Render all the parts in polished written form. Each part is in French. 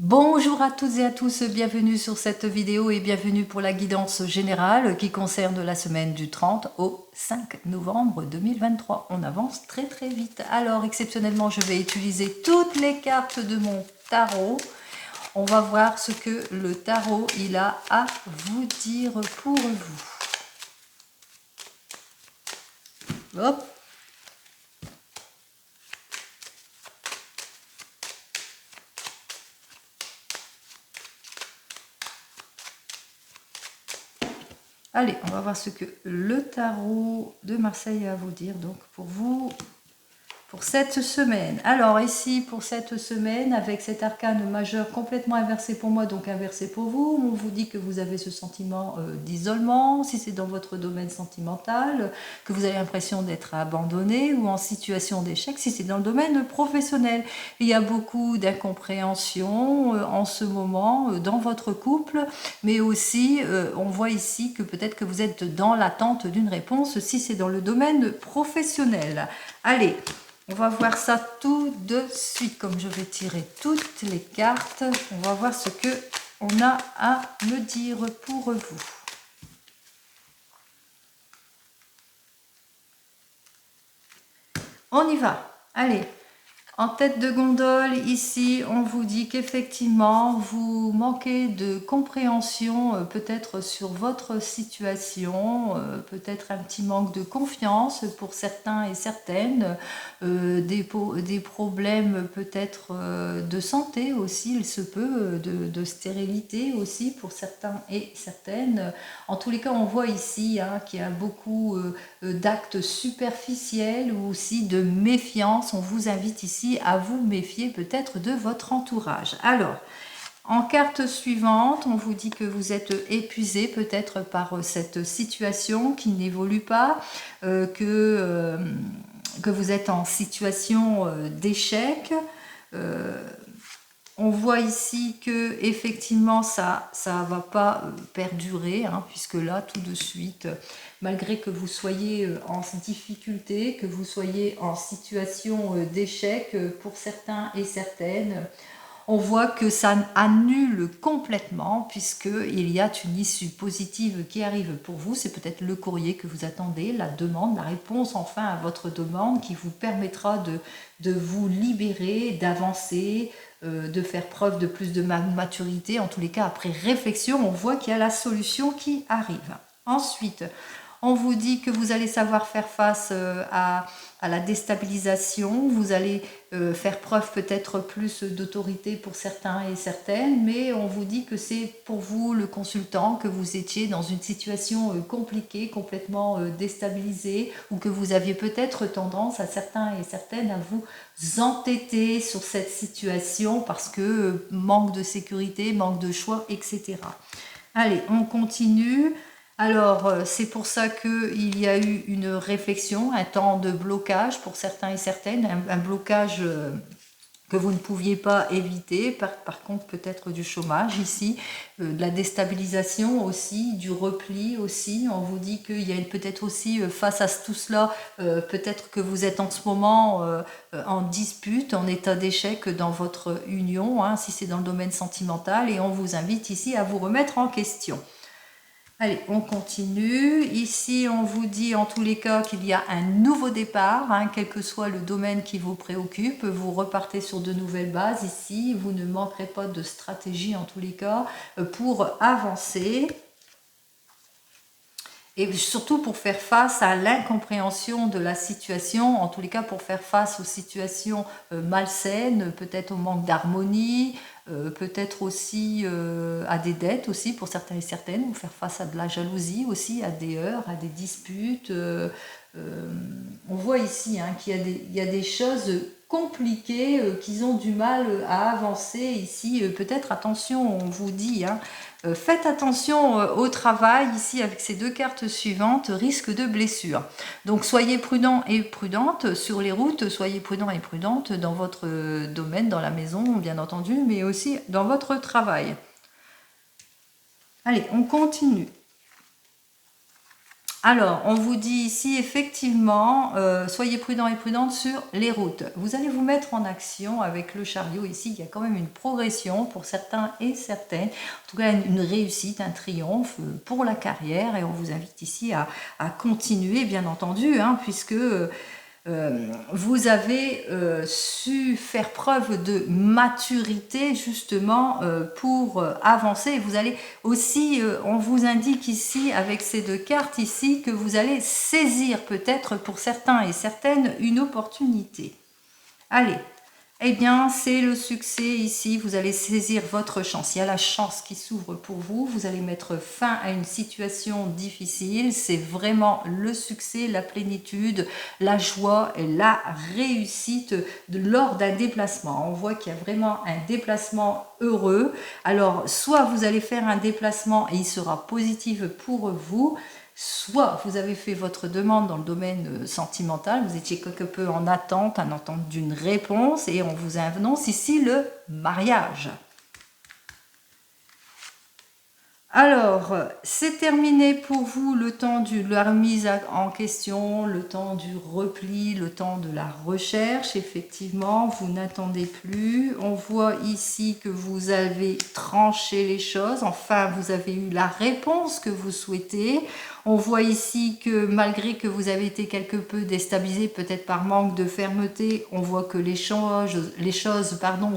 Bonjour à toutes et à tous, bienvenue sur cette vidéo et bienvenue pour la guidance générale qui concerne la semaine du 30 au 5 novembre 2023. On avance très vite. Alors exceptionnellement, je vais utiliser toutes les cartes de mon tarot. On va voir ce que le tarot il a à vous dire pour vous. Hop. Allez, on va voir ce que le tarot de Marseille a à vous dire donc pour vous. Pour cette semaine. Alors ici, pour cette semaine, avec cet arcane majeur complètement inversé pour moi, donc inversé pour vous, on vous dit que vous avez ce sentiment d'isolement, si c'est dans votre domaine sentimental, que vous avez l'impression d'être abandonné ou en situation d'échec, si c'est dans le domaine professionnel. Il y a beaucoup d'incompréhension en ce moment dans votre couple, mais aussi on voit ici que peut-être que vous êtes dans l'attente d'une réponse si c'est dans le domaine professionnel. Allez, on va voir ça tout de suite, comme je vais tirer toutes les cartes. On va voir ce que on a à me dire pour vous. On y va. Allez. En tête de gondole, ici, on vous dit qu'effectivement, vous manquez de compréhension peut-être sur votre situation, peut-être un petit manque de confiance pour certains et certaines, des problèmes peut-être de santé aussi, il se peut, de stérilité aussi pour certains et certaines. En tous les cas, on voit ici qu'il y a beaucoup d'actes superficiels ou aussi de méfiance. On vous invite ici à vous méfier peut-être de votre entourage. Alors, en carte suivante, on vous dit que vous êtes épuisé peut-être par cette situation qui n'évolue pas, que vous êtes en situation d'échec. On voit ici que effectivement ça va pas perdurer, puisque là tout de suite, malgré que vous soyez en difficulté, que vous soyez en situation d'échec pour certains et certaines, on voit que ça annule complètement puisqu'il y a une issue positive qui arrive pour vous. C'est peut-être le courrier que vous attendez, la demande, la réponse enfin à votre demande qui vous permettra de vous libérer, d'avancer, de faire preuve de plus de maturité. En tous les cas, après réflexion, on voit qu'il y a la solution qui arrive. Ensuite, on vous dit que vous allez savoir faire face à la déstabilisation, vous allez faire preuve peut-être plus d'autorité pour certains et certaines, mais on vous dit que c'est pour vous le consultant, que vous étiez dans une situation compliquée, complètement déstabilisée, ou que vous aviez peut-être tendance à certains et certaines à vous entêter sur cette situation parce que manque de sécurité, manque de choix, etc. Allez, on continue. Alors, c'est pour ça qu'il y a eu une réflexion, un temps de blocage pour certains et certaines, un blocage que vous ne pouviez pas éviter, par contre peut-être du chômage ici, de la déstabilisation aussi, du repli aussi. On vous dit qu'il y a peut-être aussi face à tout cela, peut-être que vous êtes en ce moment en dispute, en état d'échec dans votre union, si c'est dans le domaine sentimental, et on vous invite ici à vous remettre en question. Allez, on continue. Ici, on vous dit en tous les cas qu'il y a un nouveau départ, quel que soit le domaine qui vous préoccupe. Vous repartez sur de nouvelles bases ici. Vous ne manquerez pas de stratégie en tous les cas pour avancer. Et surtout pour faire face à l'incompréhension de la situation, en tous les cas pour faire face aux situations malsaines, peut-être au manque d'harmonie, peut-être aussi à des dettes aussi pour certains et certaines, ou faire face à de la jalousie aussi, à des heurts, à des disputes. On voit ici qu'il y a des choses compliquées, qu'ils ont du mal à avancer ici. Peut-être, attention, on vous dit, faites attention au travail ici avec ces deux cartes suivantes, risque de blessure. Donc soyez prudent et prudente sur les routes, soyez prudent et prudente dans votre domaine, dans la maison bien entendu, mais aussi dans votre travail. Allez, on continue. Alors, on vous dit ici, effectivement, soyez prudents et prudentes sur les routes. Vous allez vous mettre en action avec le chariot. Ici, il y a quand même une progression pour certains et certaines. En tout cas, une réussite, un triomphe pour la carrière. Et on vous invite ici à continuer, bien entendu, hein, puisque vous avez su faire preuve de maturité justement pour avancer. Vous allez aussi, on vous indique ici avec ces deux cartes ici que vous allez saisir peut-être pour certains et certaines une opportunité. Allez, eh bien, c'est le succès ici. Vous allez saisir votre chance. Il y a la chance qui s'ouvre pour vous. Vous allez mettre fin à une situation difficile. C'est vraiment le succès, la plénitude, la joie et la réussite lors d'un déplacement. On voit qu'il y a vraiment un déplacement heureux. Alors, soit vous allez faire un déplacement et il sera positif pour vous, soit vous avez fait votre demande dans le domaine sentimental, vous étiez quelque peu en attente d'une réponse et on vous annonce ici le mariage. Alors, c'est terminé pour vous le temps de la remise en question, le temps du repli, le temps de la recherche. Effectivement, vous n'attendez plus. On voit ici que vous avez tranché les choses. Enfin, vous avez eu la réponse que vous souhaitez. On voit ici que malgré que vous avez été quelque peu déstabilisé, peut-être par manque de fermeté, on voit que les choses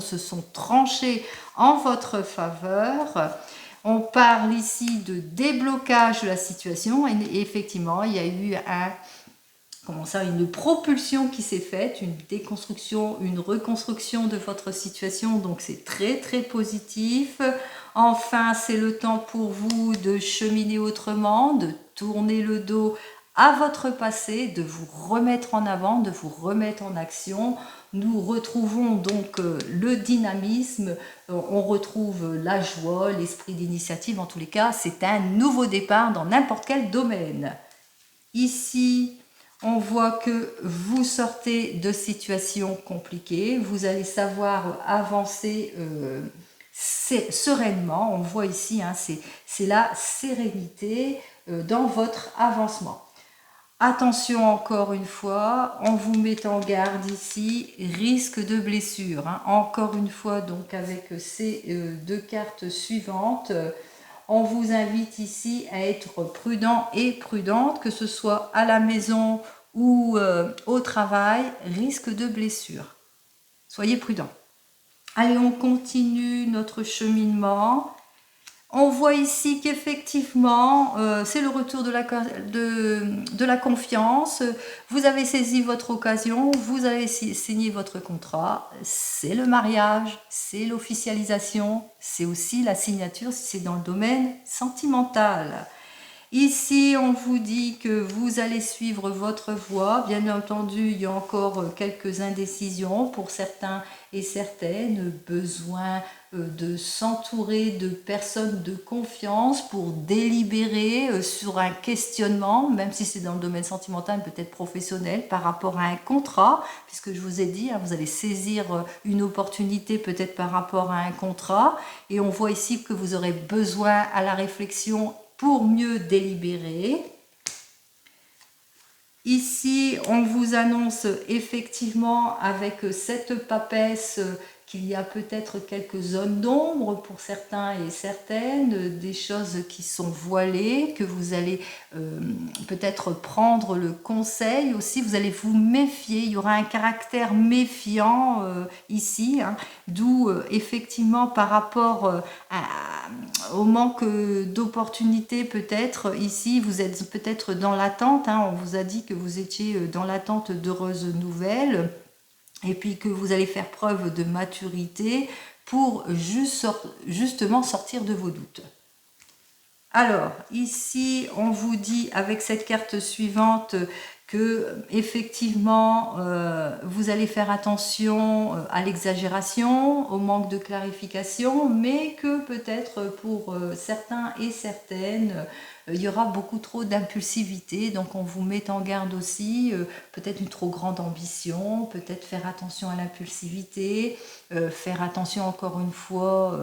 se sont tranchées en votre faveur. On parle ici de déblocage de la situation et effectivement, il y a eu une propulsion qui s'est faite, une déconstruction, une reconstruction de votre situation, donc c'est très très positif. Enfin, c'est le temps pour vous de cheminer autrement, de tourner le dos à votre passé, de vous remettre en avant, de vous remettre en action. Nous retrouvons donc le dynamisme, on retrouve la joie, l'esprit d'initiative. En tous les cas, c'est un nouveau départ dans n'importe quel domaine. Ici, on voit que vous sortez de situations compliquées, vous allez savoir avancer sereinement. On voit ici, hein, c'est la sérénité dans votre avancement. Attention encore une fois, on vous met en garde ici, risque de blessure. Hein. Encore une fois, donc avec ces deux cartes suivantes, on vous invite ici à être prudent et prudente, que ce soit à la maison ou au travail, risque de blessure. Soyez prudents. Allez, on continue notre cheminement. On voit ici qu'effectivement, c'est le retour de la confiance. Vous avez saisi votre occasion, vous avez signé votre contrat. C'est le mariage, c'est l'officialisation, c'est aussi la signature si c'est dans le domaine sentimental. Ici, on vous dit que vous allez suivre votre voie. Bien entendu, il y a encore quelques indécisions pour certains et certaines. Besoin de s'entourer de personnes de confiance pour délibérer sur un questionnement, même si c'est dans le domaine sentimental, peut-être professionnel, par rapport à un contrat, puisque je vous ai dit, hein, vous allez saisir une opportunité peut-être par rapport à un contrat. Et on voit ici que vous aurez besoin à la réflexion pour mieux délibérer. Ici, on vous annonce effectivement avec cette papesse qu'il y a peut-être quelques zones d'ombre pour certains et certaines, des choses qui sont voilées, que vous allez peut-être prendre le conseil aussi, vous allez vous méfier, il y aura un caractère méfiant ici, hein, d'où effectivement par rapport au manque d'opportunités peut-être, ici vous êtes peut-être dans l'attente, hein, on vous a dit que vous étiez dans l'attente d'heureuses nouvelles, et puis que vous allez faire preuve de maturité pour justement sortir de vos doutes. Alors, ici, on vous dit avec cette carte suivante que effectivement, vous allez faire attention à l'exagération, au manque de clarification, mais que peut-être pour certains et certaines, il y aura beaucoup trop d'impulsivité, donc on vous met en garde aussi, peut-être une trop grande ambition, peut-être faire attention à l'impulsivité, faire attention encore une fois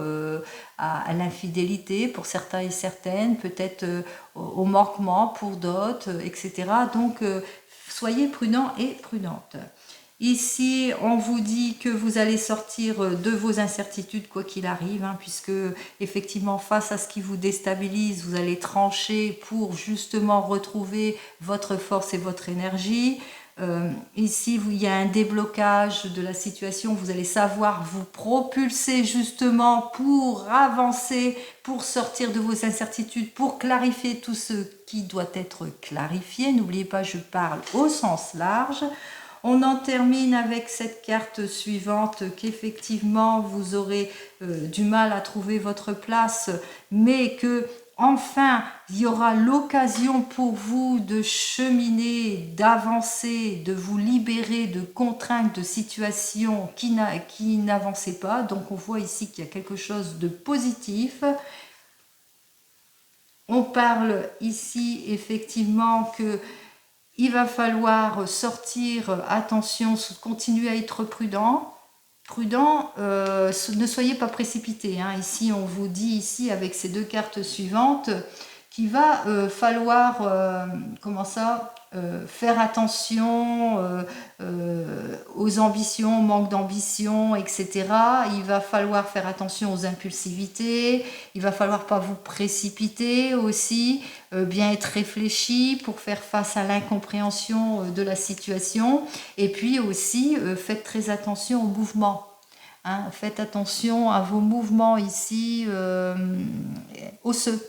à l'infidélité pour certains et certaines, peut-être au manquement pour d'autres, etc. Donc soyez prudents et prudentes. Ici, on vous dit que vous allez sortir de vos incertitudes quoi qu'il arrive, hein, puisque effectivement face à ce qui vous déstabilise, vous allez trancher pour justement retrouver votre force et votre énergie. Ici, il y a un déblocage de la situation, vous allez savoir vous propulser justement pour avancer, pour sortir de vos incertitudes, pour clarifier tout ce qui doit être clarifié. N'oubliez pas, je parle au sens large. On en termine avec cette carte suivante qu'effectivement vous aurez du mal à trouver votre place, mais que enfin il y aura l'occasion pour vous de cheminer, d'avancer, de vous libérer de contraintes, de situations qui n'avançaient pas. Donc on voit ici qu'il y a quelque chose de positif. On parle ici effectivement que il va falloir sortir, attention, continuer à être prudent. Prudent, ne soyez pas précipité. Hein. Ici, on vous dit, ici, avec ces deux cartes suivantes, qu'il va falloir, comment ça, faire attention aux ambitions, au manque d'ambition, etc. Il va falloir faire attention aux impulsivités. Il va falloir pas vous précipiter aussi, bien être réfléchi pour faire face à l'incompréhension de la situation. Et puis aussi, faites très attention aux mouvements. Hein, faites attention à vos mouvements ici osseux.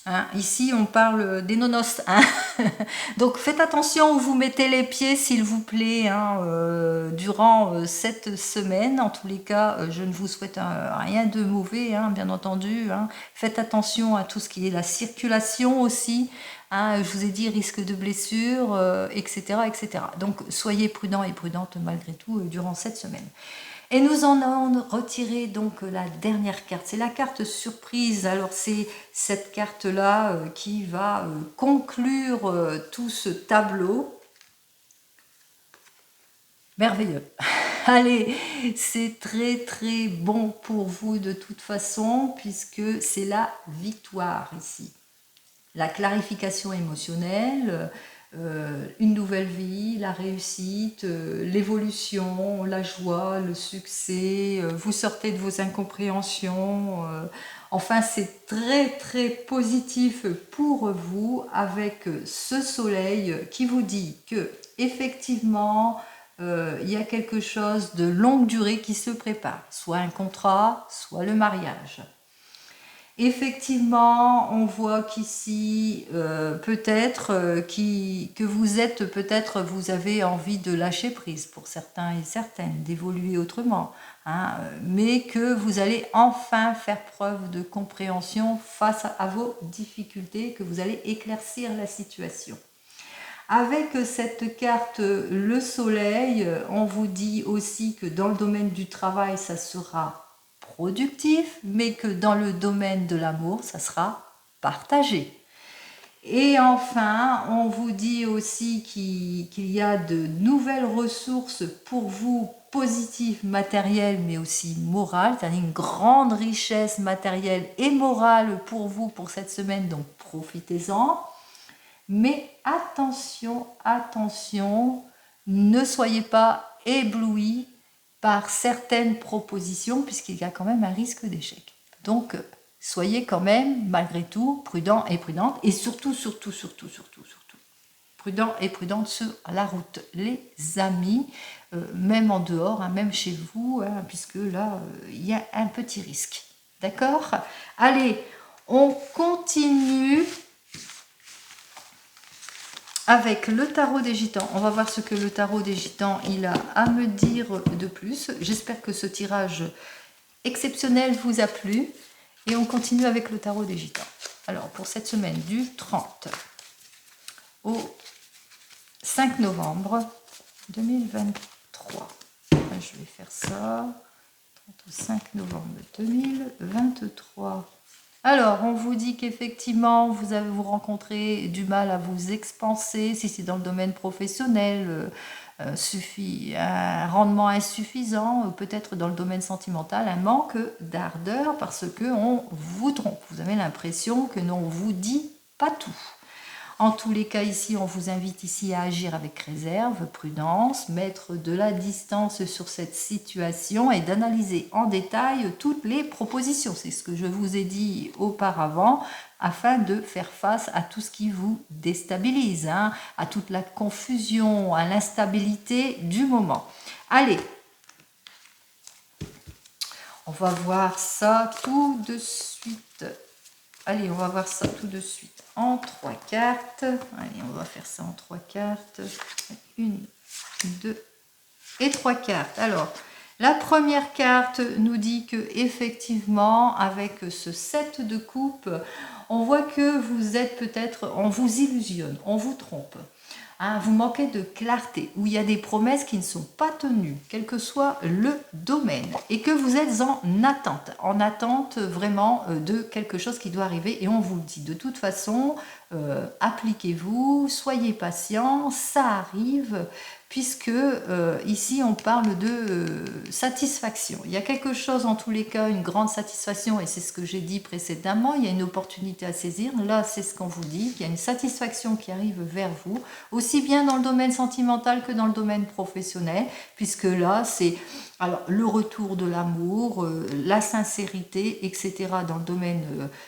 Hein, ici, on parle des nonos. Hein. Donc, faites attention où vous mettez les pieds, s'il vous plaît, hein, durant cette semaine. En tous les cas, je ne vous souhaite rien de mauvais, hein, bien entendu. Hein. Faites attention à tout ce qui est la circulation aussi. Hein, je vous ai dit risque de blessure, etc., etc. Donc, soyez prudents et prudentes malgré tout durant cette semaine. Et nous en avons retiré donc la dernière carte, c'est la carte surprise. Alors c'est cette carte-là qui va conclure tout ce tableau. Merveilleux. Allez, c'est très très bon pour vous de toute façon, puisque c'est la victoire ici. La clarification émotionnelle, une nouvelle vie, la réussite, l'évolution, la joie, le succès, vous sortez de vos incompréhensions. Enfin, c'est très très positif pour vous avec ce soleil qui vous dit que effectivement il y a quelque chose de longue durée qui se prépare, soit un contrat, soit le mariage. Effectivement, on voit qu'ici, peut-être que vous êtes, peut-être vous avez envie de lâcher prise pour certains et certaines, d'évoluer autrement, hein, mais que vous allez enfin faire preuve de compréhension face à vos difficultés, que vous allez éclaircir la situation. Avec cette carte, le soleil, on vous dit aussi que dans le domaine du travail, ça sera productif, mais que dans le domaine de l'amour, ça sera partagé. Et enfin, on vous dit aussi qu'il y a de nouvelles ressources pour vous, positives, matérielles, mais aussi morales, c'est-à-dire une grande richesse matérielle et morale pour vous pour cette semaine, donc profitez-en. Mais attention, attention, ne soyez pas éblouis par certaines propositions, puisqu'il y a quand même un risque d'échec. Donc, soyez quand même, malgré tout, prudents et prudentes, et surtout, prudents et prudentes sur la route, les amis, même en dehors, hein, même chez vous, hein, puisque là, il y a un petit risque. D'accord? Allez, on continue avec le tarot des gitans. On va voir ce que le tarot des gitans il a à me dire de plus. J'espère que ce tirage exceptionnel vous a plu. Et on continue avec le tarot des gitans. Alors, pour cette semaine du 30 au 5 novembre 2023. Je vais faire ça. 30 au 5 novembre 2023. Alors, on vous dit qu'effectivement, vous avez vous rencontré du mal à vous expanser, si c'est dans le domaine professionnel, un rendement insuffisant, peut-être dans le domaine sentimental, un manque d'ardeur parce que on vous trompe. Vous avez l'impression que l'on vous dit pas tout. En tous les cas, ici, on vous invite ici à agir avec réserve, prudence, mettre de la distance sur cette situation et d'analyser en détail toutes les propositions. C'est ce que je vous ai dit auparavant, afin de faire face à tout ce qui vous déstabilise, hein, à toute la confusion, à l'instabilité du moment. Allez, on va voir ça tout de suite. Allez, on va voir ça tout de suite en 3 cartes. Allez, on va faire ça en 3 cartes. 1, 2 et 3 cartes. Alors, la première carte nous dit que effectivement, avec ce 7 de coupe, on voit que vous êtes peut-être, on vous illusionne, on vous trompe. Hein, vous manquez de clarté, où il y a des promesses qui ne sont pas tenues, quel que soit le domaine, et que vous êtes en attente vraiment de quelque chose qui doit arriver, et on vous le dit. De toute façon, appliquez-vous, soyez patient, ça arrive, puisque ici on parle de satisfaction. Il y a quelque chose en tous les cas, une grande satisfaction, et c'est ce que j'ai dit précédemment, il y a une opportunité à saisir, là c'est ce qu'on vous dit, il y a une satisfaction qui arrive vers vous, aussi bien dans le domaine sentimental que dans le domaine professionnel, puisque là c'est alors le retour de l'amour, la sincérité, etc. dans le domaine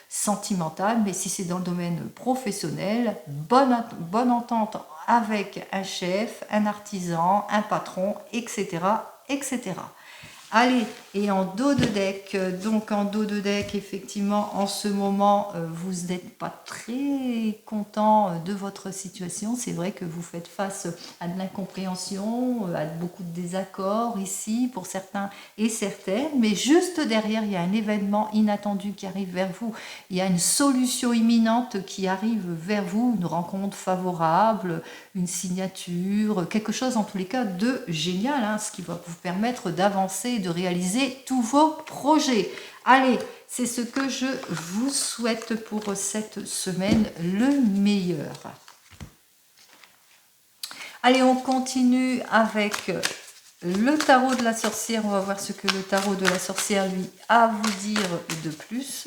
sentimental, mais si c'est dans le domaine professionnel, bonne entente avec un chef, un artisan, un patron, etc., etc. Allez, et en dos de deck, donc en dos de deck, effectivement, en ce moment, vous n'êtes pas très content de votre situation. C'est vrai que vous faites face à de l'incompréhension, à beaucoup de désaccords ici pour certains et certaines, mais juste derrière, il y a un événement inattendu qui arrive vers vous. Il y a une solution imminente qui arrive vers vous, une rencontre favorable, une signature, quelque chose en tous les cas de génial, hein, ce qui va vous permettre d'avancer, de réaliser tous vos projets. Allez, c'est ce que je vous souhaite pour cette semaine, le meilleur. Allez, on continue avec le tarot de la sorcière. On va voir ce que le tarot de la sorcière, lui, a à vous dire de plus.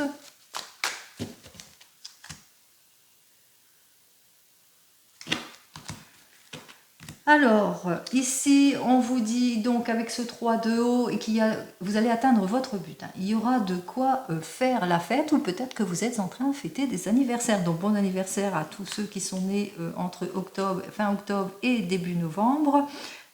Alors, ici, on vous dit donc avec ce 3 de haut et vous allez atteindre votre but. Hein. Il y aura de quoi faire la fête ou peut-être que vous êtes en train de fêter des anniversaires. Donc, bon anniversaire à tous ceux qui sont nés entre fin octobre et début novembre.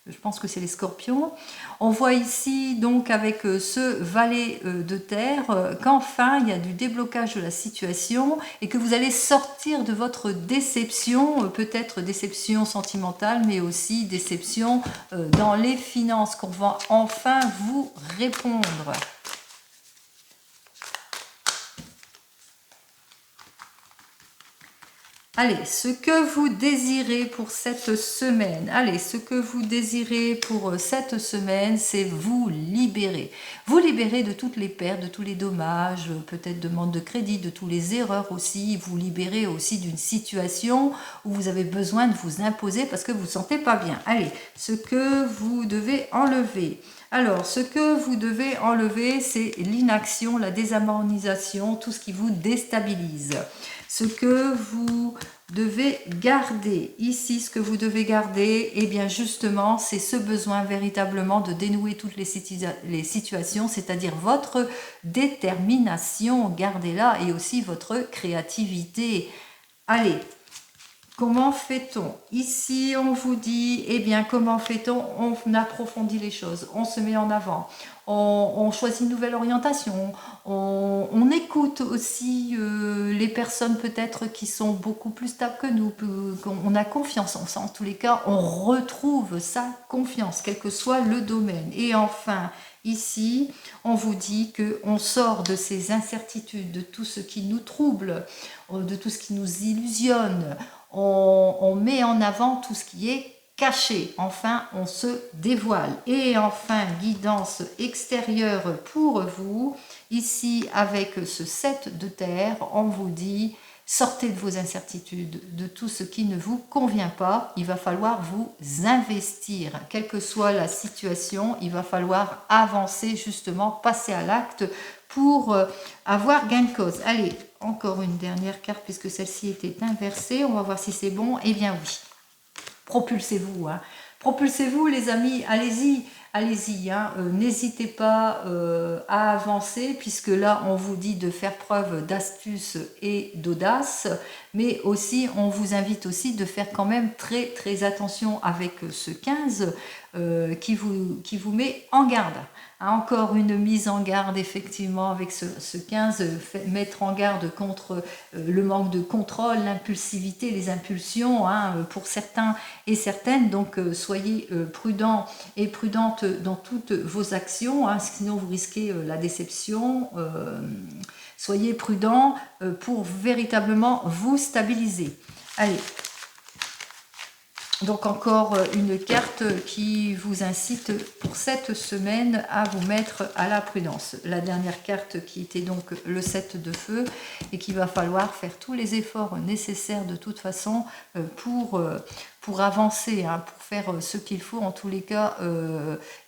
Je pense que c'est les scorpions. On voit ici donc avec ce valet de terre qu'enfin il y a du déblocage de la situation et que vous allez sortir de votre déception, peut-être déception sentimentale mais aussi déception dans les finances, qu'on va enfin vous répondre. Allez, ce que vous désirez pour cette semaine, c'est vous libérer. Vous libérer de toutes les pertes, de tous les dommages, peut-être de manque de crédit, de toutes les erreurs aussi. Vous libérer aussi d'une situation où vous avez besoin de vous imposer parce que vous ne vous sentez pas bien. Allez, ce que vous devez enlever. Alors, ce que vous devez enlever, c'est l'inaction, la désharmonisation, tout ce qui vous déstabilise. Ce que vous devez garder, ici, ce que vous devez garder, eh bien justement, c'est ce besoin véritablement de dénouer toutes les situations, c'est-à-dire votre détermination, gardez-la, et aussi votre créativité. Allez, comment fait-on? Ici, on vous dit, eh bien, comment fait-on? On approfondit les choses, on se met en avant, on choisit une nouvelle orientation, on écoute aussi les personnes peut-être qui sont beaucoup plus stables que nous, on a confiance en ça. En tous les cas, on retrouve sa confiance, quel que soit le domaine. Et enfin, ici, on vous dit qu'on sort de ces incertitudes, de tout ce qui nous trouble, de tout ce qui nous illusionne. On met en avant tout ce qui est caché, enfin on se dévoile. Et enfin, guidance extérieure pour vous, ici avec ce 7 de terre, on vous dit, sortez de vos incertitudes, de tout ce qui ne vous convient pas, il va falloir vous investir, quelle que soit la situation, il va falloir avancer justement, passer à l'acte pour avoir gain de cause. Allez, encore une dernière carte puisque celle-ci était inversée, on va voir si c'est bon. Eh bien oui. Propulsez-vous, hein. Propulsez-vous les amis, allez-y, allez-y, hein. N'hésitez pas à avancer puisque là on vous dit de faire preuve d'astuce et d'audace, mais aussi on vous invite aussi de faire quand même très très attention avec ce 15 qui vous met en garde. Encore une mise en garde effectivement avec ce 15, mettre en garde contre le manque de contrôle, l'impulsivité, les impulsions pour certains et certaines. Donc soyez prudents et prudentes dans toutes vos actions, sinon vous risquez la déception. Soyez prudents pour véritablement vous stabiliser. Allez. Donc encore une carte qui vous incite pour cette semaine à vous mettre à la prudence. La dernière carte qui était donc le 7 de feu et qu'il va falloir faire tous les efforts nécessaires de toute façon pour avancer, pour faire ce qu'il faut. En tous les cas,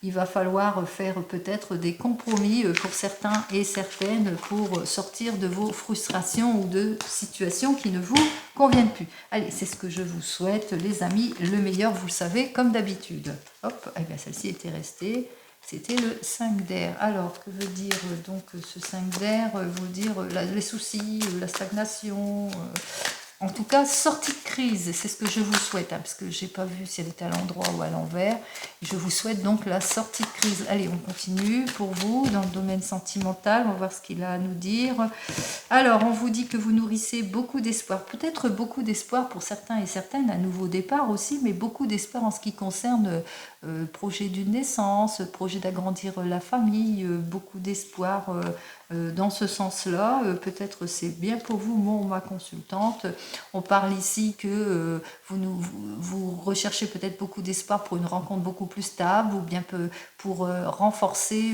il va falloir faire peut-être des compromis pour certains et certaines pour sortir de vos frustrations ou de situations qui ne vous conviennent plus. Allez, c'est ce que je vous souhaite, les amis. Le meilleur, vous le savez, comme d'habitude. Hop, eh bien celle-ci était restée. C'était le 5 d'air. Alors, que veut dire donc ce 5 d'air? Vous dire les soucis, la stagnation... En tout cas, sortie de crise, c'est ce que je vous souhaite, parce que je n'ai pas vu si elle était à l'endroit ou à l'envers. Je vous souhaite donc la sortie de crise. Allez, on continue pour vous dans le domaine sentimental. On va voir ce qu'il a à nous dire. Alors, on vous dit que vous nourrissez beaucoup d'espoir. Peut-être beaucoup d'espoir pour certains et certaines, un nouveau départ aussi, mais beaucoup d'espoir en ce qui concerne projet d'une naissance, projet d'agrandir la famille, beaucoup d'espoir dans ce sens-là. Peut-être c'est bien pour vous, ma consultante. On parle ici que vous recherchez peut-être beaucoup d'espoir pour une rencontre beaucoup plus stable ou bien pour renforcer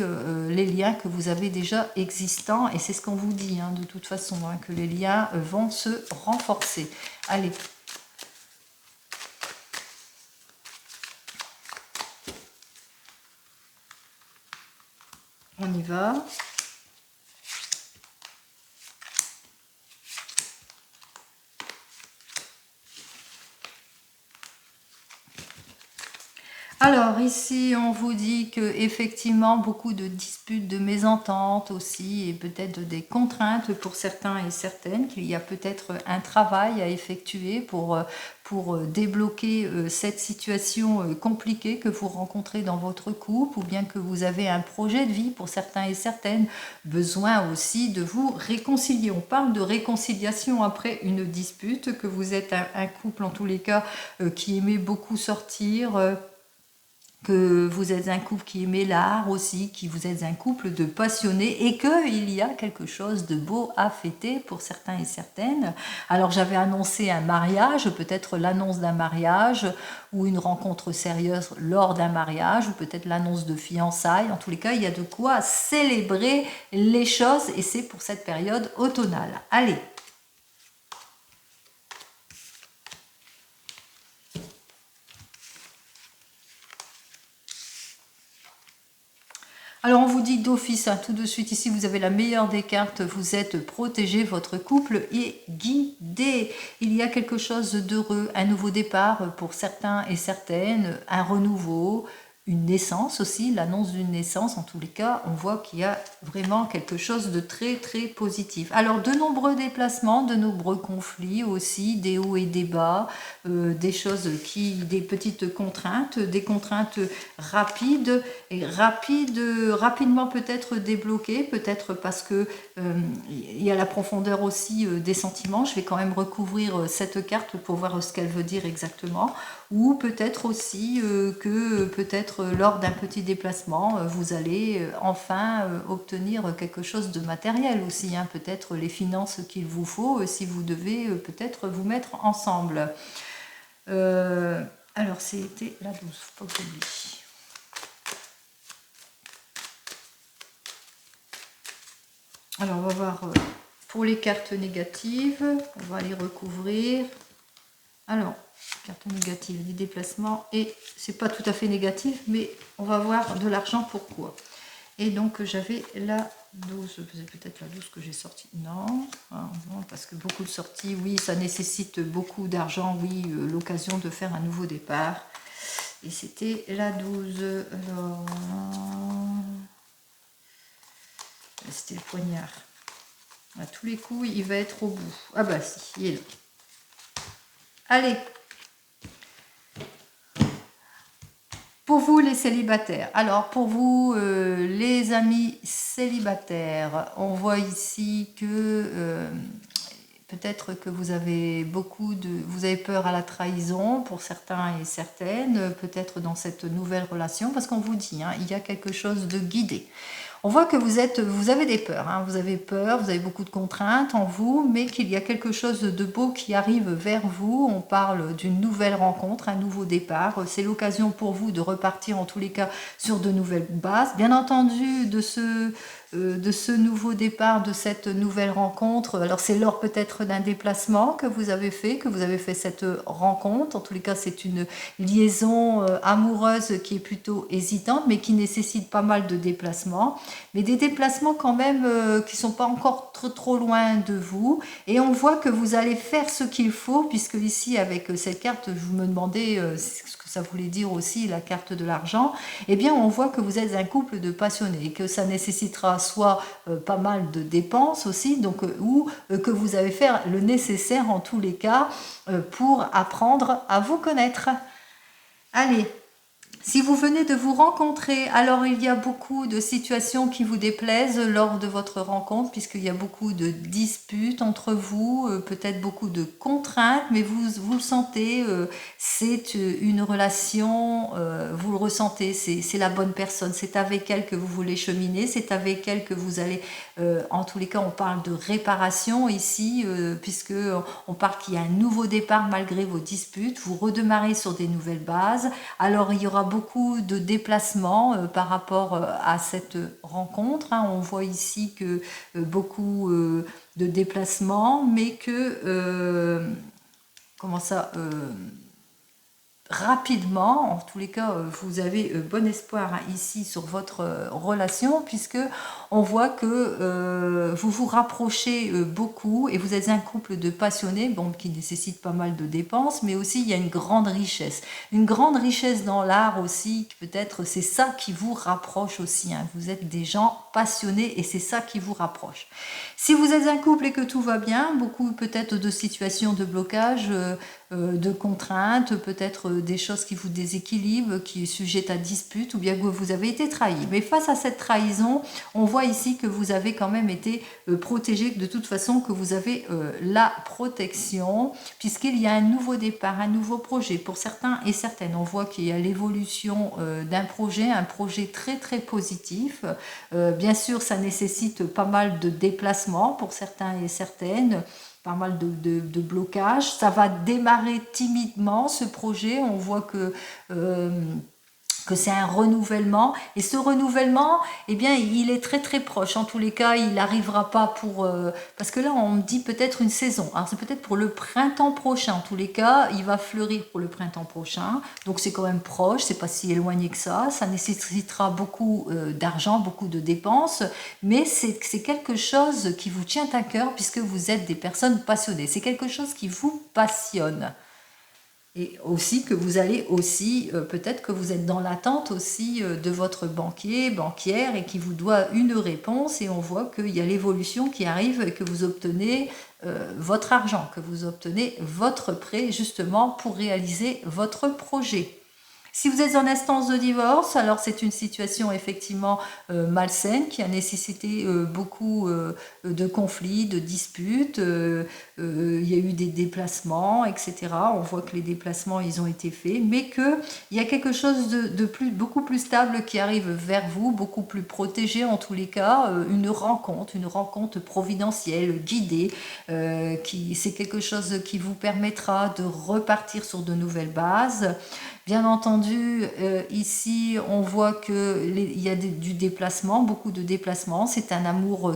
les liens que vous avez déjà existants. Et c'est ce qu'on vous dit de toute façon, que les liens vont se renforcer. Allez. On y va. Alors ici on vous dit que effectivement beaucoup de disputes, de mésententes aussi et peut-être des contraintes pour certains et certaines, qu'il y a peut-être un travail à effectuer pour débloquer cette situation compliquée que vous rencontrez dans votre couple ou bien que vous avez un projet de vie pour certains et certaines, besoin aussi de vous réconcilier. On parle de réconciliation après une dispute, que vous êtes un couple en tous les cas qui aimait beaucoup sortir, que vous êtes un couple qui aimait l'art aussi, que vous êtes un couple de passionnés et qu'il y a quelque chose de beau à fêter pour certains et certaines. Alors j'avais annoncé un mariage, peut-être l'annonce d'un mariage ou une rencontre sérieuse lors d'un mariage ou peut-être l'annonce de fiançailles. En tous les cas, il y a de quoi célébrer les choses et c'est pour cette période automnale. Allez! Alors on vous dit d'office, tout de suite ici, vous avez la meilleure des cartes, vous êtes protégé, votre couple est guidé. Il y a quelque chose d'heureux, un nouveau départ pour certains et certaines, un renouveau, une naissance aussi, l'annonce d'une naissance. En tous les cas, on voit qu'il y a vraiment quelque chose de très très positif. Alors de nombreux déplacements, de nombreux conflits aussi, des hauts et des bas, des choses des petites contraintes, des contraintes rapides et rapidement peut-être débloquées, peut-être parce que il y a la profondeur aussi des sentiments. Je vais quand même recouvrir cette carte pour voir ce qu'elle veut dire exactement. Ou peut-être aussi que peut-être lors d'un petit déplacement, vous allez enfin obtenir quelque chose de matériel aussi, peut-être les finances qu'il vous faut si vous devez peut-être vous mettre ensemble. Alors, c'était la 12, faut pas que j'oublie. Alors, on va voir pour les cartes négatives. On va les recouvrir. Alors, carte négative, des déplacements. Et c'est pas tout à fait négatif, mais on va voir de l'argent, pourquoi. Et donc, j'avais la 12. C'est peut-être la 12 que j'ai sortie. Non, non, parce que beaucoup de sorties, oui, ça nécessite beaucoup d'argent. Oui, l'occasion de faire un nouveau départ. Et c'était la 12. Alors, c'était le poignard. À tous les coups, il va être au bout. Ah bah si, il est là. Allez. Pour vous, les célibataires. Alors, pour vous, les amis célibataires, on voit ici que peut-être que vous avez vous avez peur à la trahison pour certains et certaines, peut-être dans cette nouvelle relation, parce qu'on vous dit, hein, il y a quelque chose de guidé. On voit que vous avez des peurs, hein, vous avez peur, vous avez beaucoup de contraintes en vous, mais qu'il y a quelque chose de beau qui arrive vers vous. On parle d'une nouvelle rencontre, un nouveau départ. C'est l'occasion pour vous de repartir en tous les cas sur de nouvelles bases. Bien entendu, de ce nouveau départ, de cette nouvelle rencontre. Alors c'est lors peut-être d'un déplacement que vous avez fait cette rencontre. En tous les cas, c'est une liaison amoureuse qui est plutôt hésitante, mais qui nécessite pas mal de déplacements. Mais des déplacements quand même qui ne sont pas encore trop loin de vous. Et on voit que vous allez faire ce qu'il faut, puisque ici, avec cette carte, je vous me demandais ce que ça voulait dire aussi, la carte de l'argent. Eh bien, on voit que vous êtes un couple de passionnés et que ça nécessitera soit pas mal de dépenses aussi, donc, ou que vous allez faire le nécessaire en tous les cas pour apprendre à vous connaître. Allez. Si vous venez de vous rencontrer, alors il y a beaucoup de situations qui vous déplaisent lors de votre rencontre, puisqu'il y a beaucoup de disputes entre vous, peut-être beaucoup de contraintes, mais vous le sentez, c'est une relation, vous le ressentez, c'est la bonne personne, c'est avec elle que vous voulez cheminer, c'est avec elle que vous allez, en tous les cas on parle de réparation ici, puisque on parle qu'il y a un nouveau départ malgré vos disputes, vous redémarrez sur des nouvelles bases. Alors il y aura beaucoup de déplacements par rapport à cette rencontre. Hein. On voit ici que beaucoup de déplacements, mais que comment ça rapidement, en tous les cas, vous avez bon espoir hein, ici sur votre relation, puisque on voit que vous vous rapprochez beaucoup et vous êtes un couple de passionnés, bon, qui nécessite pas mal de dépenses, mais aussi il y a une grande richesse dans l'art aussi, peut-être c'est ça qui vous rapproche aussi, hein. Vous êtes des gens passionnés et c'est ça qui vous rapproche. Si vous êtes un couple et que tout va bien, beaucoup peut-être de situations de blocage, de contraintes, peut-être des choses qui vous déséquilibrent, qui est sujettes à dispute, ou bien que vous avez été trahi. Mais face à cette trahison, on voit ici que vous avez quand même été protégé, de toute façon que vous avez la protection, puisqu'il y a un nouveau départ, un nouveau projet pour certains et certaines. On voit qu'il y a l'évolution d'un projet, un projet très très positif. Bien sûr, ça nécessite pas mal de déplacements pour certains et certaines, pas mal de blocages. Ça va démarrer timidement ce projet. On voit que c'est un renouvellement, et ce renouvellement, eh bien, il est très très proche. En tous les cas, il n'arrivera pas pour... parce que là, on me dit peut-être une saison. Alors, c'est peut-être pour le printemps prochain. En tous les cas, il va fleurir pour le printemps prochain. Donc, c'est quand même proche, c'est pas si éloigné que ça. Ça nécessitera beaucoup d'argent, beaucoup de dépenses, mais c'est quelque chose qui vous tient à cœur, puisque vous êtes des personnes passionnées. C'est quelque chose qui vous passionne. Et aussi que vous allez aussi, peut-être que vous êtes dans l'attente aussi de votre banquier, banquière, et qui vous doit une réponse, et on voit qu'il y a l'évolution qui arrive et que vous obtenez votre argent, que vous obtenez votre prêt justement pour réaliser votre projet. Si vous êtes en instance de divorce, alors c'est une situation effectivement malsaine qui a nécessité beaucoup de conflits, de disputes. Il y a eu des déplacements, etc. On voit que les déplacements, ils ont été faits, mais qu'il y a quelque chose beaucoup plus stable qui arrive vers vous, beaucoup plus protégé en tous les cas, une rencontre providentielle, guidée, c'est quelque chose qui vous permettra de repartir sur de nouvelles bases. Bien entendu, ici, on voit qu'il y a du déplacement, beaucoup de déplacement. C'est un amour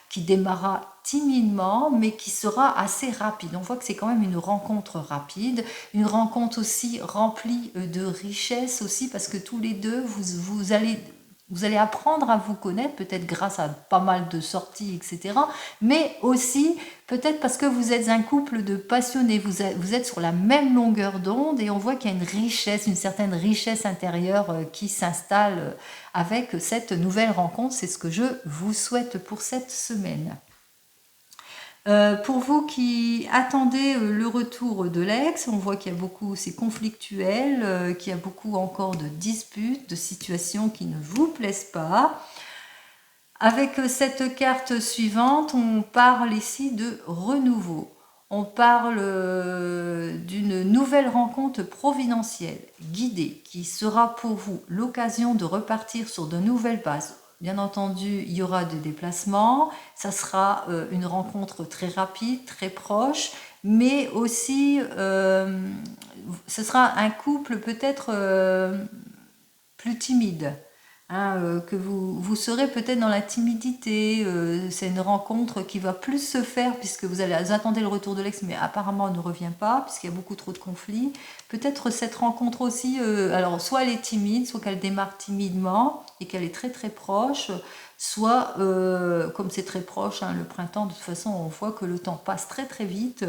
qui démarra timidement, mais qui sera assez rapide. On voit que c'est quand même une rencontre rapide, une rencontre aussi remplie de richesse aussi, parce que tous les deux, vous allez apprendre à vous connaître, peut-être grâce à pas mal de sorties, etc. Mais aussi, peut-être parce que vous êtes un couple de passionnés, vous êtes sur la même longueur d'onde et on voit qu'il y a une richesse, une certaine richesse intérieure qui s'installe avec cette nouvelle rencontre. C'est ce que je vous souhaite pour cette semaine. Pour vous qui attendez le retour de l'ex, on voit qu'il y a beaucoup, c'est conflictuel, qu'il y a beaucoup encore de disputes, de situations qui ne vous plaisent pas. Avec cette carte suivante, on parle ici de renouveau. On parle d'une nouvelle rencontre providentielle, guidée, qui sera pour vous l'occasion de repartir sur de nouvelles bases. Bien entendu, il y aura des déplacements, ça sera une rencontre très rapide, très proche, mais aussi ce sera un couple peut-être plus timide. Que vous serez peut-être dans la timidité, c'est une rencontre qui va plus se faire puisque vous attendez le retour de l'ex, mais apparemment elle ne revient pas puisqu'il y a beaucoup trop de conflits. Peut-être cette rencontre aussi, alors soit elle est timide, soit qu'elle démarre timidement et qu'elle est très très proche, soit comme c'est très proche, le printemps, de toute façon on voit que le temps passe très très vite.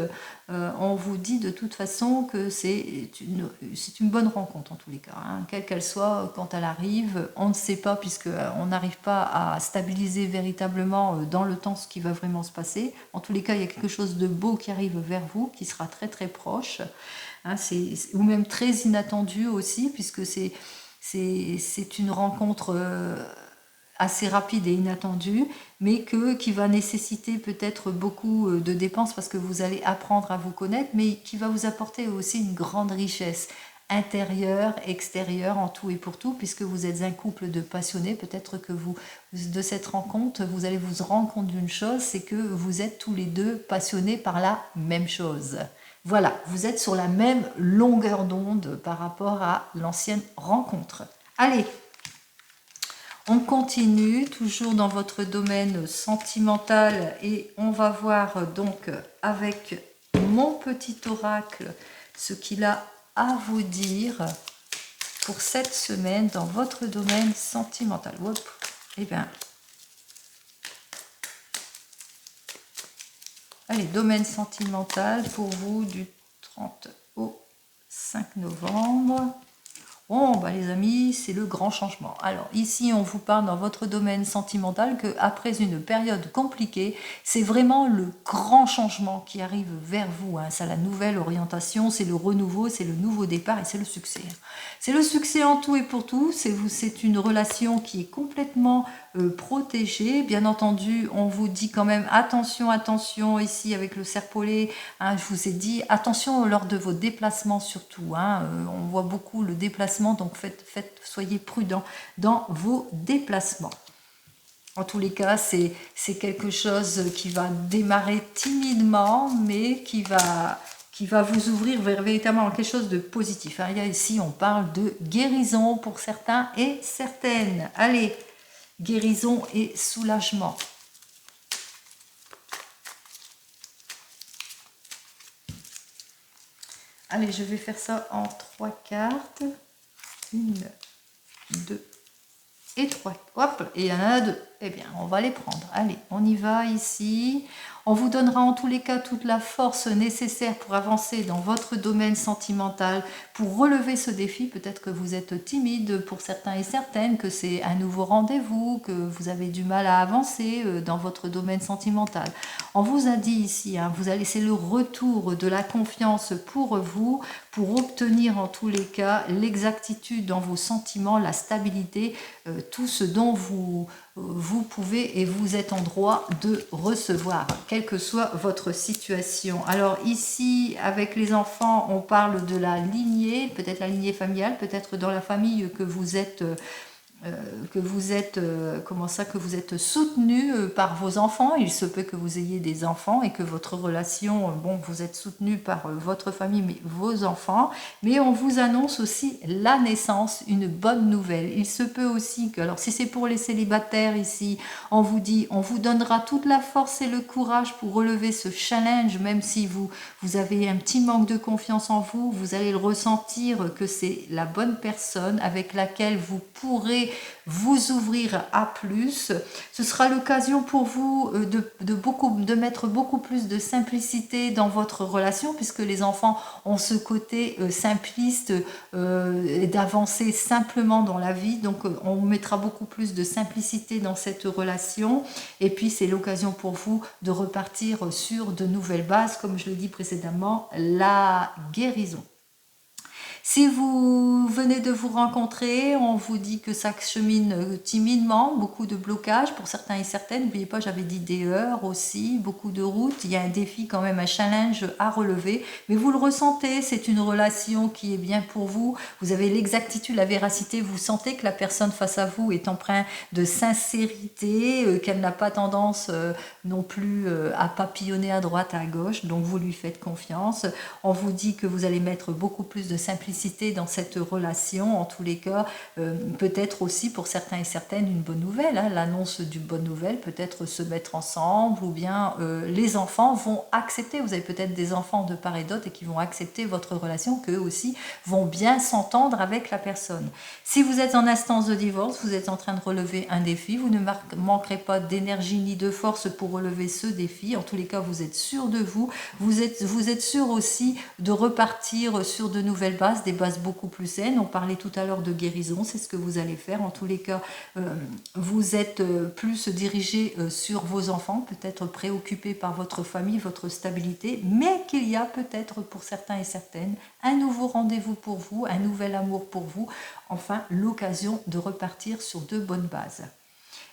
On vous dit de toute façon que c'est une bonne rencontre en tous les cas, quelle qu'elle soit quand elle arrive. On ne sait pas puisqu'on n'arrive pas à stabiliser véritablement dans le temps ce qui va vraiment se passer. En tous les cas, il y a quelque chose de beau qui arrive vers vous, qui sera très très proche, ou même très inattendu aussi, puisque c'est une rencontre assez rapide et inattendue, mais qui va nécessiter peut-être beaucoup de dépenses parce que vous allez apprendre à vous connaître, mais qui va vous apporter aussi une grande richesse intérieure, extérieure, en tout et pour tout, puisque vous êtes un couple de passionnés. Peut-être que de cette rencontre, vous allez vous rendre compte d'une chose, c'est que vous êtes tous les deux passionnés par la même chose. Voilà, vous êtes sur la même longueur d'onde par rapport à l'ancienne rencontre. Allez, on continue, toujours dans votre domaine sentimental, et on va voir donc avec mon petit oracle ce qu'il a à vous dire pour cette semaine dans votre domaine sentimental. Hop. Eh bien, allez, domaine sentimental pour vous du 30 au 5 novembre. Bon, bah les amis, c'est le grand changement. Alors ici, on vous parle dans votre domaine sentimental qu'après une période compliquée, c'est vraiment le grand changement qui arrive vers vous. C'est la nouvelle orientation, c'est le renouveau, c'est le nouveau départ et c'est le succès. C'est le succès en tout et pour tout. C'est une relation qui est complètement protégée. Bien entendu, on vous dit quand même attention, attention ici avec le serpolet. Je vous ai dit attention lors de vos déplacements surtout. On voit beaucoup le déplacement, donc soyez prudents dans vos déplacements. En tous les cas, c'est quelque chose qui va démarrer timidement, mais qui va vous ouvrir vers véritablement quelque chose de positif. Ici, on parle de guérison pour certains et certaines. Allez, guérison et soulagement. Allez, je vais faire ça en 3 cartes. 1, 2 et 3. Hop, et il y en a 2. Eh bien, on va les prendre. Allez, on y va ici. On vous donnera en tous les cas toute la force nécessaire pour avancer dans votre domaine sentimental, pour relever ce défi. Peut-être que vous êtes timide pour certains et certaines, que c'est un nouveau rendez-vous, que vous avez du mal à avancer dans votre domaine sentimental. On vous a dit ici, hein, vous allez, c'est le retour de la confiance pour vous, pour obtenir en tous les cas l'exactitude dans vos sentiments, la stabilité, tout ce dont vous pouvez et vous êtes en droit de recevoir, quelle que soit votre situation. Alors ici, avec les enfants, on parle de la lignée, peut-être la lignée familiale, peut-être dans la famille que vous êtes que vous êtes soutenu par vos enfants. Il se peut que vous ayez des enfants et que votre relation, bon, vous êtes soutenu par votre famille, mais vos enfants. Mais on vous annonce aussi la naissance, une bonne nouvelle. Il se peut aussi que, alors si c'est pour les célibataires ici, on vous dit, on vous donnera toute la force et le courage pour relever ce challenge, même si vous avez un petit manque de confiance en vous, vous allez le ressentir que c'est la bonne personne avec laquelle vous pourrez vous ouvrir à plus. Ce sera l'occasion pour vous de mettre beaucoup plus de simplicité dans votre relation, puisque les enfants ont ce côté simpliste d'avancer simplement dans la vie. Donc on mettra beaucoup plus de simplicité dans cette relation. Et puis c'est l'occasion pour vous de repartir sur de nouvelles bases, comme je l'ai dit précédemment, la guérison. Si vous venez de vous rencontrer, on vous dit que ça chemine timidement, beaucoup de blocages pour certains et certaines. N'oubliez pas, j'avais dit des heures aussi, beaucoup de routes. Il y a un défi quand même, un challenge à relever. Mais vous le ressentez, c'est une relation qui est bien pour vous. Vous avez l'exactitude, la véracité. Vous sentez que la personne face à vous est empreinte de sincérité, qu'elle n'a pas tendance non plus à papillonner à droite, à gauche. Donc vous lui faites confiance. On vous dit que vous allez mettre beaucoup plus de simplicité dans cette relation, en tous les cas, peut-être aussi pour certains et certaines une bonne nouvelle, hein, l'annonce d'une bonne nouvelle, peut-être se mettre ensemble, ou bien les enfants vont accepter, vous avez peut-être des enfants de part et d'autre et qui vont accepter votre relation, qu'eux aussi vont bien s'entendre avec la personne. Si vous êtes en instance de divorce, vous êtes en train de relever un défi, vous ne manquerez pas d'énergie ni de force pour relever ce défi, en tous les cas vous êtes sûr de vous, vous êtes sûr aussi de repartir sur de nouvelles bases, des bases beaucoup plus saines. On parlait tout à l'heure de guérison, c'est ce que vous allez faire. En tous les cas, vous êtes plus dirigé sur vos enfants, peut-être préoccupé par votre famille, votre stabilité, mais qu'il y a peut-être pour certains et certaines un nouveau rendez-vous pour vous, un nouvel amour pour vous, enfin l'occasion de repartir sur de bonnes bases.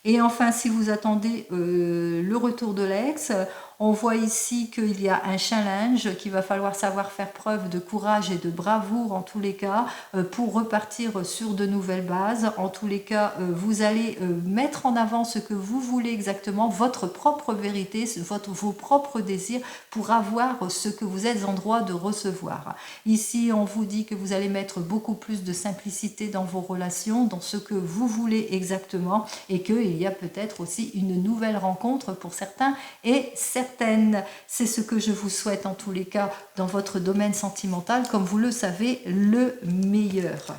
Et enfin, si vous attendez le retour de l'ex, on voit ici qu'il y a un challenge, qu'il va falloir savoir faire preuve de courage et de bravoure en tous les cas pour repartir sur de nouvelles bases. En tous les cas, vous allez mettre en avant ce que vous voulez exactement, votre propre vérité, vos propres désirs pour avoir ce que vous êtes en droit de recevoir. Ici, on vous dit que vous allez mettre beaucoup plus de simplicité dans vos relations, dans ce que vous voulez exactement, et qu'il y a peut-être aussi une nouvelle rencontre pour certains et certaines. C'est ce que je vous souhaite en tous les cas dans votre domaine sentimental, comme vous le savez, le meilleur.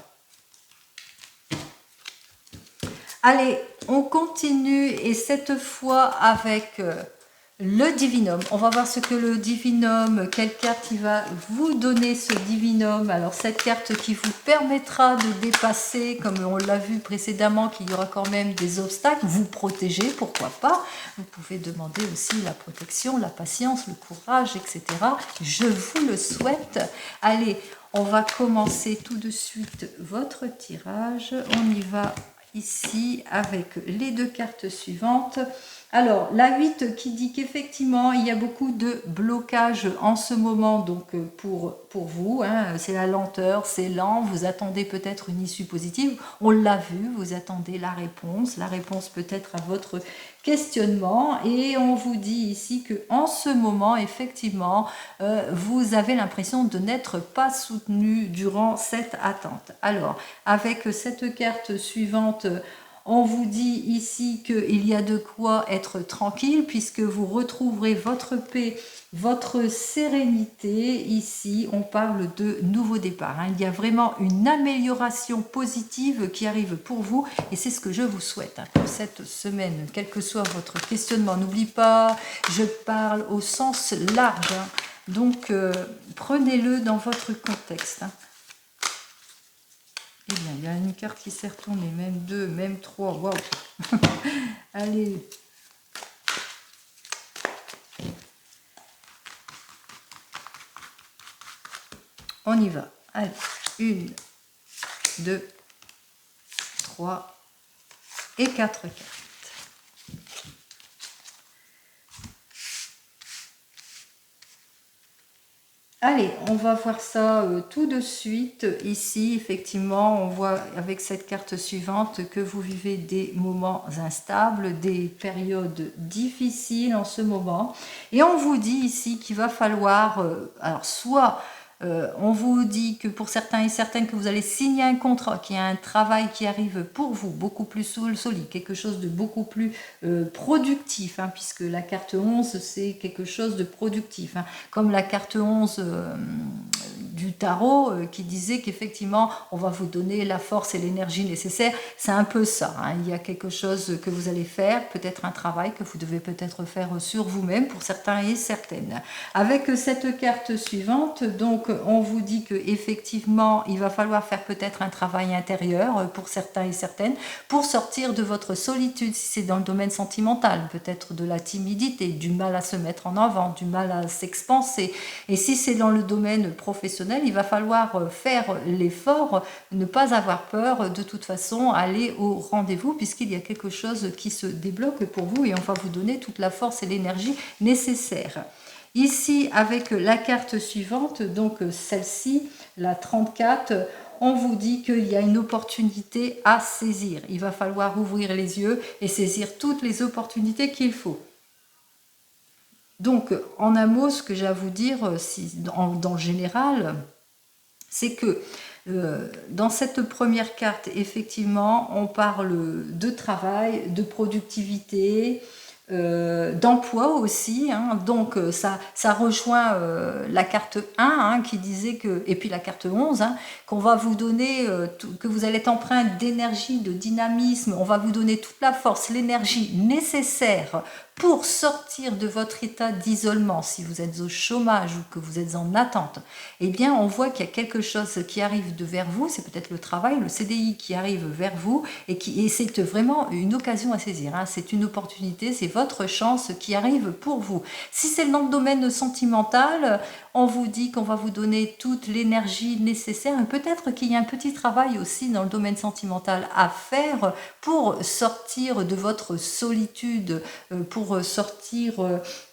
Allez, on continue et cette fois avec le divinum. On va voir ce que le divinum, quelle carte il va vous donner ce divinum. Alors cette carte qui vous permettra de dépasser, comme on l'a vu précédemment, qu'il y aura quand même des obstacles, vous protéger, pourquoi pas. Vous pouvez demander aussi la protection, la patience, le courage, etc. Je vous le souhaite. Allez, on va commencer tout de suite votre tirage. On y va ici avec les deux cartes suivantes. Alors, la 8 qui dit qu'effectivement, il y a beaucoup de blocages en ce moment, donc pour vous, hein, c'est la lenteur, c'est lent, vous attendez peut-être une issue positive, on l'a vu, vous attendez la réponse peut-être à votre questionnement, et on vous dit ici que en ce moment, effectivement, vous avez l'impression de n'être pas soutenu durant cette attente. Alors, avec cette carte suivante, On vous dit ici qu'il y a de quoi être tranquille puisque vous retrouverez votre paix, votre sérénité. Ici, on parle de nouveau départ. Il y a vraiment une amélioration positive qui arrive pour vous et c'est ce que je vous souhaite pour cette semaine, quel que soit votre questionnement. N'oublie pas, je parle au sens large, donc prenez-le dans votre contexte. Eh bien, il y a une carte qui s'est retournée, même 2, même 3, waouh. Allez. On y va. Allez, 1, 2, 3 et 4 cartes. Allez, on va voir ça tout de suite. Ici, effectivement, on voit avec cette carte suivante que vous vivez des moments instables, des périodes difficiles en ce moment. Et on vous dit ici qu'il va falloir, alors soit on vous dit que pour certains et certaines que vous allez signer un contrat, qu'il y a un travail qui arrive pour vous, beaucoup plus solide, quelque chose de beaucoup plus productif, puisque la carte 11, c'est quelque chose de productif. Comme la carte 11 du tarot qui disait qu'effectivement, on va vous donner la force et l'énergie nécessaires. C'est un peu ça. Il y a quelque chose que vous allez faire, peut-être un travail que vous devez peut-être faire sur vous-même pour certains et certaines. Avec cette carte suivante, donc, on vous dit que effectivement, il va falloir faire peut-être un travail intérieur pour certains et certaines pour sortir de votre solitude, si c'est dans le domaine sentimental, peut-être de la timidité, du mal à se mettre en avant, du mal à s'expanser. Et si c'est dans le domaine professionnel, il va falloir faire l'effort, ne pas avoir peur, de toute façon, aller au rendez-vous, puisqu'il y a quelque chose qui se débloque pour vous et on va vous donner toute la force et l'énergie nécessaires. Ici, avec la carte suivante, donc celle-ci, la 34, on vous dit qu'il y a une opportunité à saisir. Il va falloir ouvrir les yeux et saisir toutes les opportunités qu'il faut. Donc, en un mot, ce que j'ai à vous dire, dans le général, c'est que dans cette première carte, effectivement, on parle de travail, de productivité, d'emploi aussi, donc ça rejoint la carte 1 qui disait que, et puis la carte 11, qu'on va vous donner, que vous allez être empreinte d'énergie, de dynamisme, on va vous donner toute la force, l'énergie nécessaire pour sortir de votre état d'isolement, si vous êtes au chômage ou que vous êtes en attente. Eh bien, on voit qu'il y a quelque chose qui arrive de vers vous, c'est peut-être le travail, le CDI qui arrive vers vous, et c'est vraiment une occasion à saisir, c'est une opportunité, c'est votre chance qui arrive pour vous. Si c'est dans le domaine sentimental, on vous dit qu'on va vous donner toute l'énergie nécessaire, et peut-être qu'il y a un petit travail aussi dans le domaine sentimental à faire pour sortir de votre solitude, pour sortir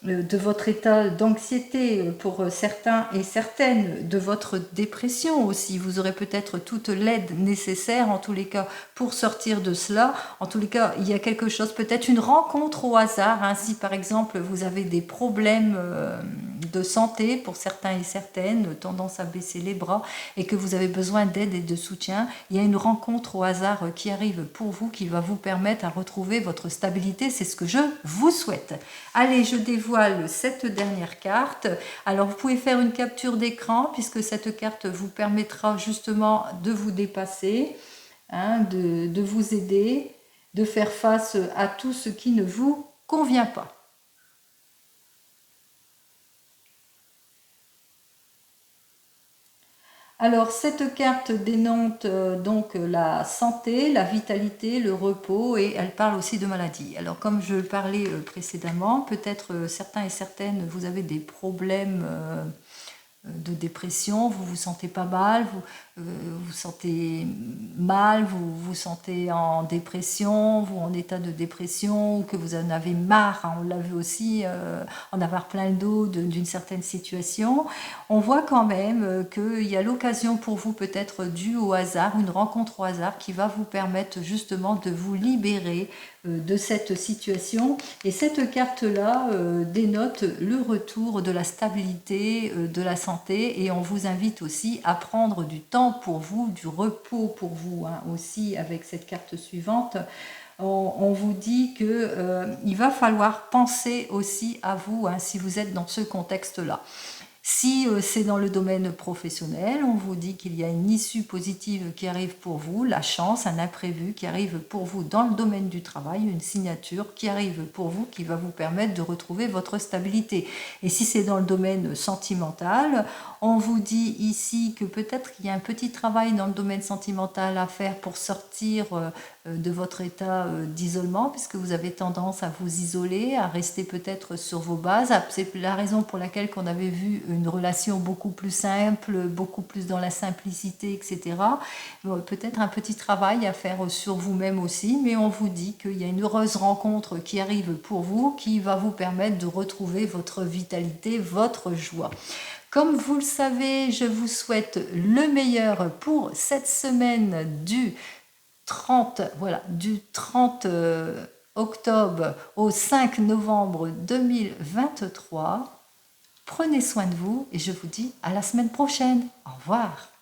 de votre état d'anxiété, pour certains et certaines, de votre dépression aussi. Vous aurez peut-être toute l'aide nécessaire, en tous les cas, pour sortir de cela. En tous les cas, il y a quelque chose, peut-être une rencontre au hasard, si par exemple vous avez des problèmes de santé, pour certains et certaines, tendance à baisser les bras, et que vous avez besoin d'aide et de soutien, il y a une rencontre au hasard qui arrive pour vous, qui va vous permettre à retrouver votre stabilité. C'est ce que je vous souhaite. Allez, je dévoile cette dernière carte. Alors, vous pouvez faire une capture d'écran, puisque cette carte vous permettra justement de vous dépasser, de vous aider, de faire face à tout ce qui ne vous convient pas. Alors, cette carte dénote donc la santé, la vitalité, le repos, et elle parle aussi de maladie. Alors, comme je le parlais précédemment, peut-être certains et certaines, vous avez des problèmes de dépression, vous vous sentez pas mal, vous sentez mal, vous vous sentez en dépression, vous en état de dépression, ou que vous en avez marre, on l'a vu aussi, en avoir plein le dos d'une certaine situation. On voit quand même qu'il y a l'occasion pour vous, peut-être due au hasard, une rencontre au hasard qui va vous permettre justement de vous libérer de cette situation. Et cette carte-là dénote le retour de la stabilité, de la santé, et on vous invite aussi à prendre du temps pour vous, du repos pour vous, aussi avec cette carte suivante. on vous dit que il va falloir penser aussi à vous, hein, si vous êtes dans ce contexte-là. Si c'est dans le domaine professionnel, on vous dit qu'il y a une issue positive qui arrive pour vous, la chance, un imprévu qui arrive pour vous dans le domaine du travail, une signature qui arrive pour vous qui va vous permettre de retrouver votre stabilité. Et si c'est dans le domaine sentimental, on vous dit ici que peut-être qu'il y a un petit travail dans le domaine sentimental à faire pour sortir de votre état d'isolement, puisque vous avez tendance à vous isoler, à rester peut-être sur vos bases. C'est la raison pour laquelle qu'on avait vu une relation beaucoup plus simple, beaucoup plus dans la simplicité, etc. Peut-être un petit travail à faire sur vous-même aussi, mais on vous dit qu'il y a une heureuse rencontre qui arrive pour vous, qui va vous permettre de retrouver votre vitalité, votre joie. Comme vous le savez, je vous souhaite le meilleur pour cette semaine du 30, voilà, du 30 octobre au 5 novembre 2023. Prenez soin de vous et je vous dis à la semaine prochaine. Au revoir.